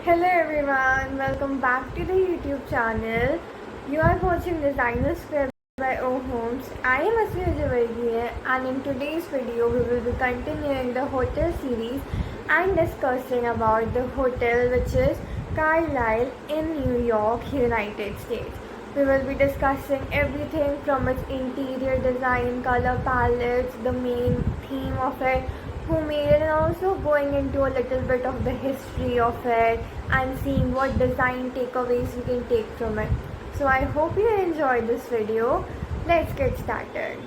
Hello everyone, welcome back to the YouTube channel. You are watching Designer Square by O Homes. I am Asya Javargiya and in today's video we will be continuing the hotel series and discussing about the hotel which is Carlisle in New York, United States. We will be discussing everything from its interior design, color palettes, the main theme of it, who made it, and also going into a little bit of the history of it and seeing what design takeaways you can take from it. So I hope you enjoyed this video. Let's get started.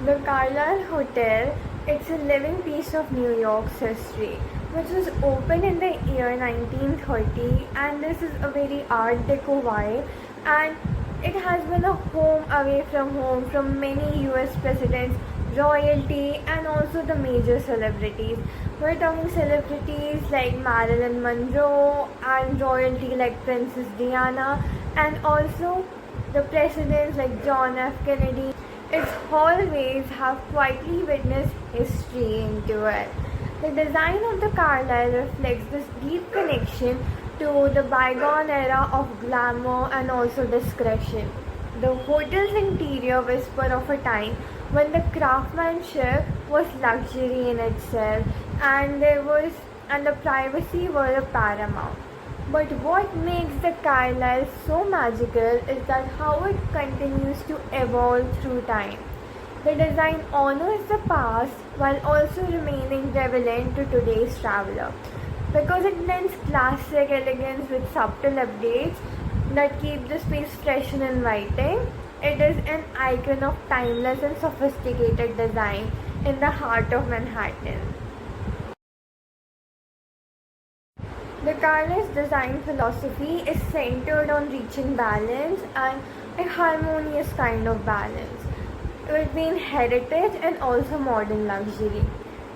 The Carlisle Hotel, it's a living piece of New York's history, which was opened in the year 1930, and this is a very Art Deco vibe, and it has been a home away from home from many US presidents, royalty, and also the major celebrities. We're talking celebrities like Marilyn Monroe and royalty like Princess Diana, and also the presidents like John F. Kennedy. Its hallways have quietly witnessed history into it. The design of the Carlisle reflects this deep connection to the bygone era of glamour and also discretion. The hotel's interior whisper of a time when the craftsmanship was luxury in itself and the privacy were paramount. But what makes the Carlisle so magical is that how it continues to evolve through time. The design honors the past while also remaining relevant to today's traveler. Because it blends classic elegance with subtle updates that keep the space fresh and inviting, it is an icon of timeless and sophisticated design in the heart of Manhattan. The Carlisle's design philosophy is centered on reaching balance and a harmonious kind of balance between heritage and also modern luxury.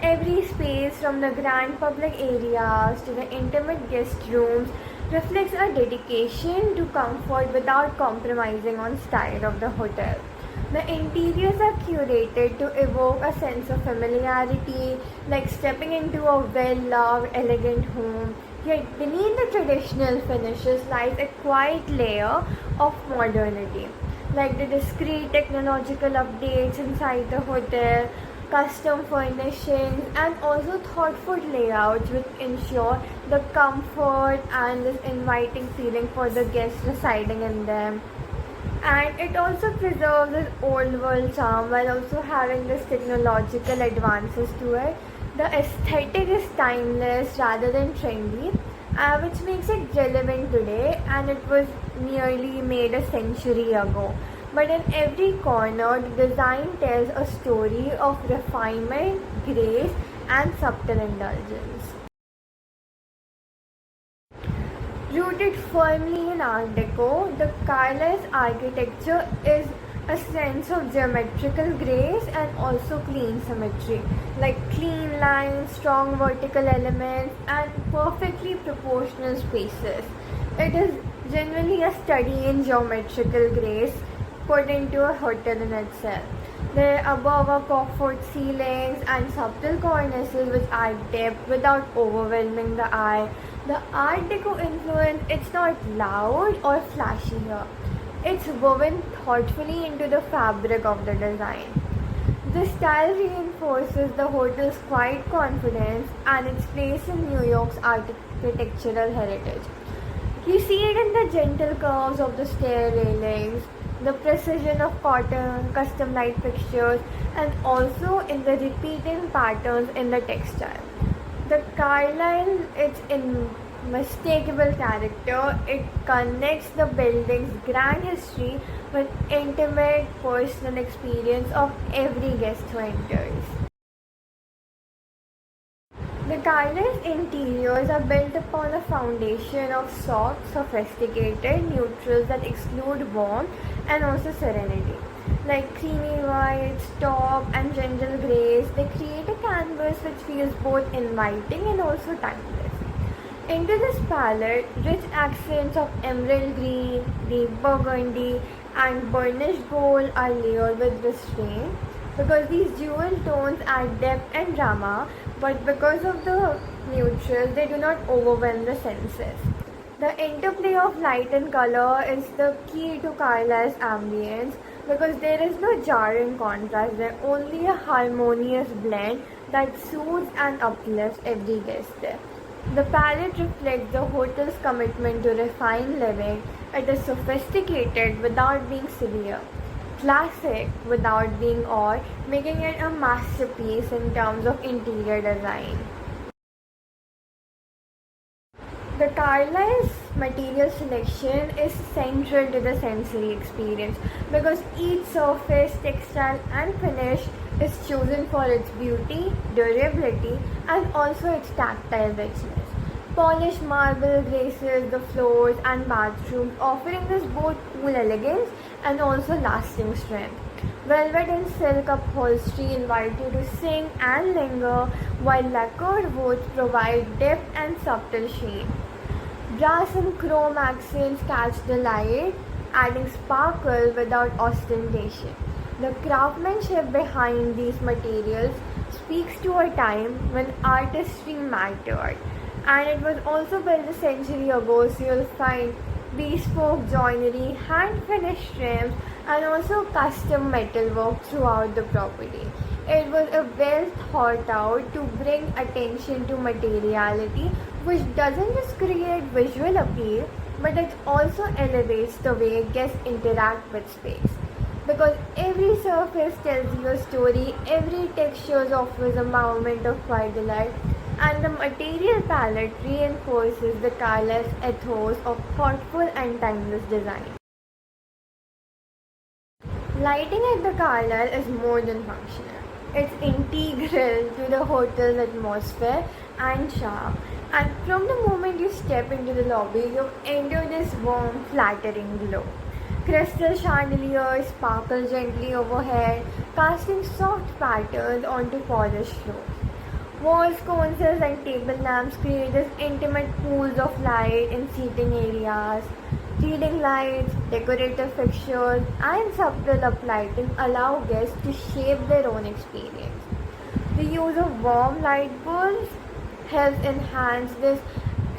Every space, from the grand public areas to the intimate guest rooms, reflects a dedication to comfort without compromising on style of the hotel. The interiors are curated to evoke a sense of familiarity, like stepping into a well loved, elegant home. Yet beneath the traditional finishes lies a quiet layer of modernity, like the discreet technological updates inside the hotel, custom furnishings, and also thoughtful layouts which ensure the comfort and this inviting feeling for the guests residing in them. And it also preserves its old world charm while also having this technological advances to it. The aesthetic is timeless rather than trendy, which makes it relevant today, and it was nearly made a century ago. But in every corner, the design tells a story of refinement, grace, and subtle indulgence. Rooted firmly in Art Deco, the Carlisle's architecture is a sense of geometrical grace and also clean symmetry, like clean lines, strong vertical elements, and perfectly proportional spaces. It is generally a study in geometrical grace put into a hotel in itself. There are above are comfort ceilings and subtle cornices which add depth without overwhelming the eye. The Art Deco influence, it's not loud or flashy here. It's woven thoughtfully into the fabric of the design. The style reinforces the hotel's quiet confidence and its place in New York's architectural heritage. You see it in the gentle curves of the stair railings, the precision of custom light fixtures, and also in the repeating patterns in the textile. The Carlisle, its unmistakable character, it connects the building's grand history with intimate personal experience of every guest who enters. The Carlisle's interiors are built upon a foundation of soft, sophisticated neutrals that exclude warmth and also serenity. Like creamy whites, taupe, and gentle grays, they create a canvas which feels both inviting and also timeless. Into this palette, rich accents of emerald green, deep burgundy, and burnished gold are layered with restraint because these jewel tones add depth and drama but because of the neutrals, they do not overwhelm the senses. The interplay of light and color is the key to Carlyle's ambience because there is no jarring contrast, there only a harmonious blend that soothes and uplifts every guest there. The palette reflects the hotel's commitment to refined living. It is sophisticated without being severe, classic without being odd, making it a masterpiece in terms of interior design. The Carlyle's material selection is central to the sensory experience because each surface, textile, and finish is chosen for its beauty, durability, and also its tactile richness. Polished marble graces the floors and bathrooms, offering this both cool elegance and also lasting strength. Velvet and silk upholstery invite you to sing and linger, while lacquered woods provide depth and subtle sheen. Brass and chrome accents catch the light, adding sparkle without ostentation. The craftsmanship behind these materials speaks to a time when artistry mattered, and it was also built a century ago, so you'll find bespoke joinery, hand finished trims, and also custom metalwork throughout the property. It was a well thought out to bring attention to materiality, which doesn't just create visual appeal, but it also elevates the way guests interact with space. Because every surface tells you a story, every texture offers a moment of quiet delight, and the material palette reinforces the Carlyle's ethos of thoughtful and timeless design. Lighting at the Carlyle is more than functional. It's integral to the hotel's atmosphere and charm. And from the moment you step into the lobby, you enter this warm, flattering glow. Crystal chandeliers sparkle gently overhead, casting soft patterns onto polished floors. Walls, consoles, and table lamps create these intimate pools of light in seating areas. Reading lights, decorative fixtures, and subtle uplighting allow guests to shape their own experience. The use of warm light bulbs helps enhance this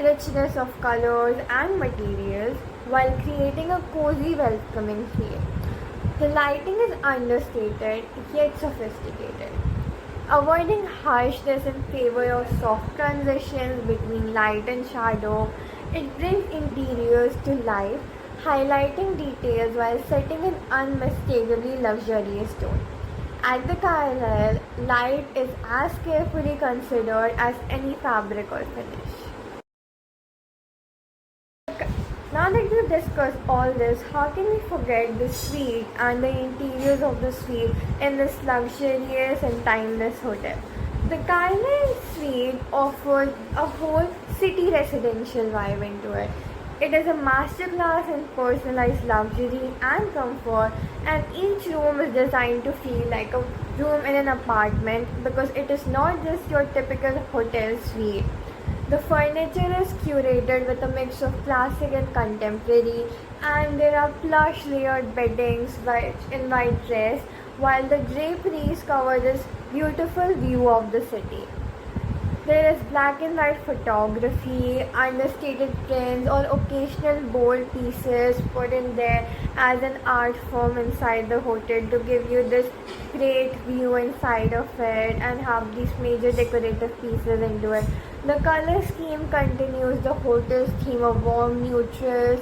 richness of colors and materials while creating a cozy, welcoming feel. The lighting is understated yet sophisticated, avoiding harshness in favor of soft transitions between light and shadow. It brings interiors to life, highlighting details while setting an unmistakably luxurious tone. At the Carlyle, light is as carefully considered as any fabric or finish. Now that we've discussed all this, how can we forget the suite and the interiors of the suite in this luxurious and timeless hotel? The Carlyle suite offers a whole city residential vibe into it. It is a masterclass in personalized luxury and comfort, and each room is designed to feel like a room in an apartment because it is not just your typical hotel suite. The furniture is curated with a mix of classic and contemporary, and there are plush layered beddings which invite rest, while the draperies cover this beautiful view of the city. There is black and white photography, understated prints, or occasional bold pieces put in there as an art form inside the hotel to give you this great view inside of it and have these major decorative pieces into it. The color scheme continues the hotel's theme of warm neutrals,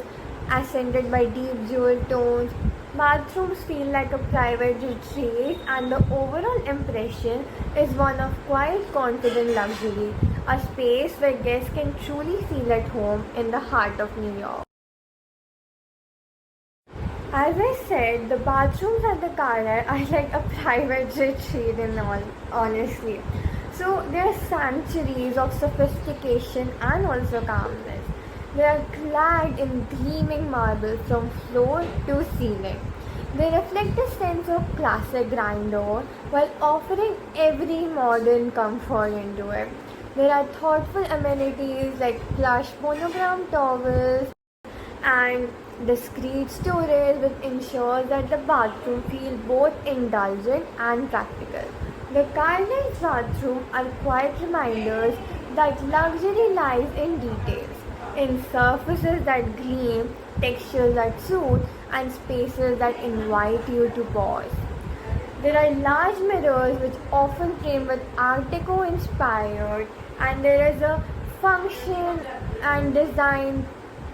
accented by deep jewel tones. Bathrooms feel like a private retreat, and the overall impression is one of quiet, confident luxury, a space where guests can truly feel at home in the heart of New York. As I said, the bathrooms at the Carlyle are like a private retreat in all honesty. So they are sanctuaries of sophistication and also calmness. They are clad in gleaming marble from floor to ceiling. They reflect a sense of classic grandeur while offering every modern comfort into it. There are thoughtful amenities like plush monogram towels and discreet storage which ensures that the bathroom feels both indulgent and practical. The Carlisle's bathrooms are quiet reminders that luxury lies in details, in surfaces that gleam, textures that soothe, and spaces that invite you to pause. There are large mirrors which often came with Art Deco inspired, and there is a function and design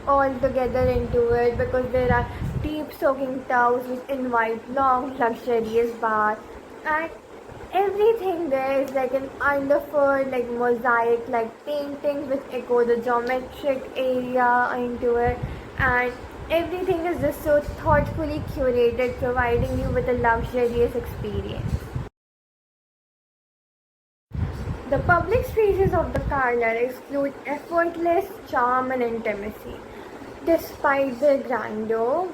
all together into it because there are deep soaking tubs which invite long luxurious baths, and everything there is like an underfoot like mosaic like paintings which echo the geometric area into it, and everything is just so thoughtfully curated, providing you with a luxurious experience. The public spaces of the Carlisle exude effortless charm and intimacy. Despite their grandeur,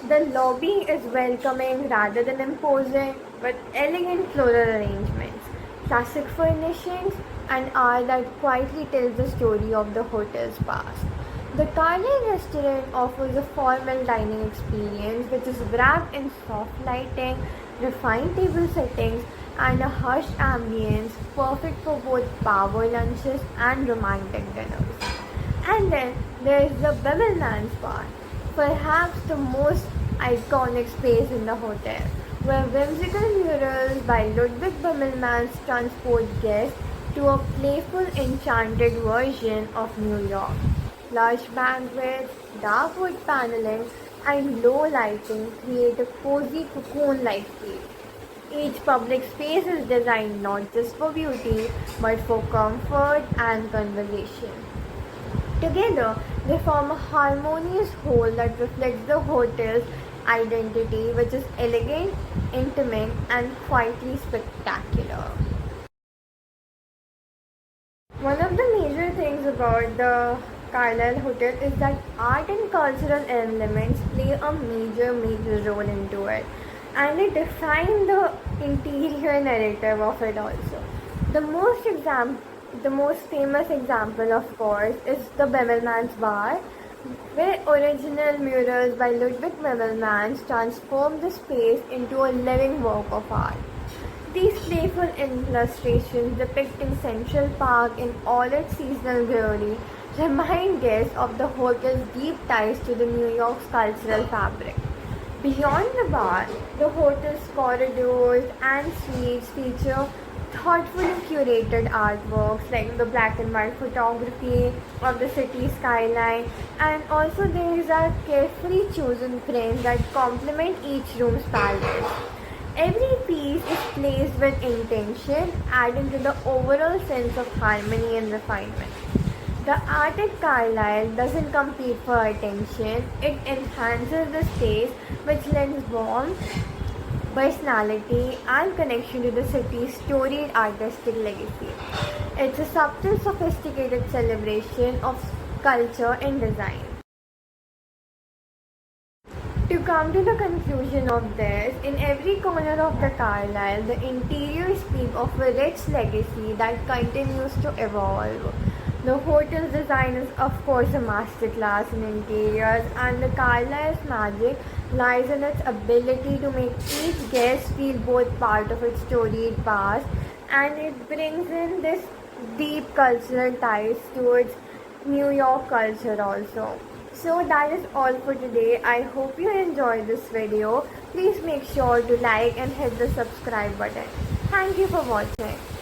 the lobby is welcoming rather than imposing, with elegant floral arrangements, classic furnishings, and art that quietly tells the story of the hotel's past. The Carlisle restaurant offers a formal dining experience which is wrapped in soft lighting, refined table settings, and a hushed ambience perfect for both power lunches and romantic dinners. And then there is the Bemelmans Bar, perhaps the most iconic space in the hotel, where whimsical murals by Ludwig Bemelmans transport guests to a playful, enchanted version of New York. Lush banquets, dark wood paneling, and low lighting create a cozy cocoon-like feel. Each public space is designed not just for beauty but for comfort and conversation. Together, they form a harmonious whole that reflects the hotel's identity, which is elegant, intimate, and quietly spectacular. One of the major things about the Carlisle Hotel is that art and cultural elements play a major role into it, and they define the interior narrative of it also. The most exam the most famous example, of course, is the Bemelmans Bar, where original murals by Ludwig Bemelmans transformed the space into a living work of art. These playful illustrations depicting Central Park in all its seasonal glory remind guests of the hotel's deep ties to the New York's cultural fabric. Beyond the bar, the hotel's corridors and suites feature thoughtfully curated artworks like the black and white photography of the city skyline, and also there are carefully chosen prints that complement each room's palette. Every piece is placed with intention, adding to the overall sense of harmony and refinement. The art at Carlisle doesn't compete for attention, it enhances the space, which lends warmth, personality, and connection to the city's storied artistic legacy. It's a subtle, sophisticated celebration of culture and design. To come to the conclusion of this, in every corner of the Carlisle, the interiors speak of a rich legacy that continues to evolve. The hotel's design is, of course, a masterclass in interiors, and the Carlisle's magic lies in its ability to make each guest feel both part of its storied past, and it brings in this deep cultural ties towards New York culture also. So that is all for today. I hope you enjoyed this video. Please make sure to like and hit the subscribe button. Thank you for watching.